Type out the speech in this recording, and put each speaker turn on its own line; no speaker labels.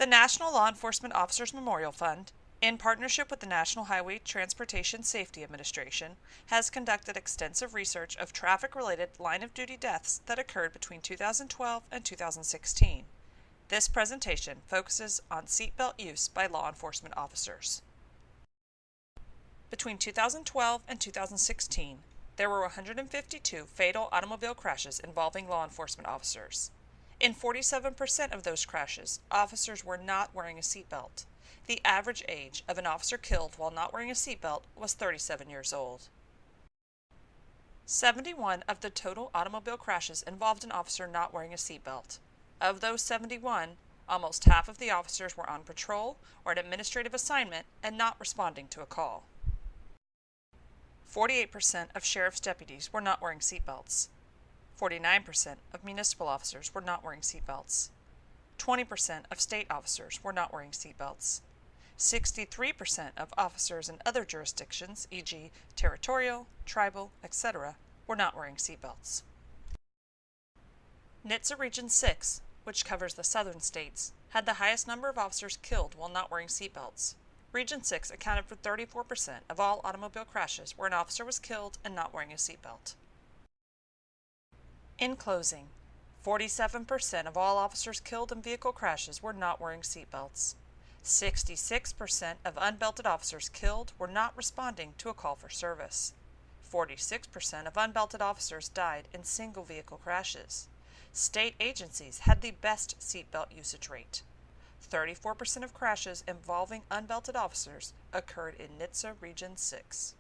National Law Enforcement Officers Memorial Fund, in partnership with the National Highway Transportation Safety Administration, has conducted extensive research of traffic-related line-of-duty deaths that occurred between 2012 and 2016. This presentation focuses on seatbelt use by law enforcement officers. Between 2012 and 2016, there were 152 fatal automobile crashes involving law enforcement officers. In 47% of those crashes, officers were not wearing a seatbelt. The average age of an officer killed while not wearing a seatbelt was 37 years old. 71 of the total automobile crashes involved an officer not wearing a seatbelt. Of those 71, almost half of the officers were on patrol or an administrative assignment and not responding to a call. 48% of sheriff's deputies were not wearing seatbelts. 49% of municipal officers were not wearing seatbelts. 20% of state officers were not wearing seatbelts. 63% of officers in other jurisdictions, e.g. territorial, tribal, etc., were not wearing seatbelts. NHTSA Region 6, which covers the southern states, had the highest number of officers killed while not wearing seatbelts. Region 6 accounted for 34% of all automobile crashes where an officer was killed and not wearing a seatbelt. In closing, 47% of all officers killed in vehicle crashes were not wearing seatbelts. 66% of unbelted officers killed were not responding to a call for service. 46% of unbelted officers died in single vehicle crashes. State agencies had the best seatbelt usage rate. 34% of crashes involving unbelted officers occurred in NHTSA Region 6.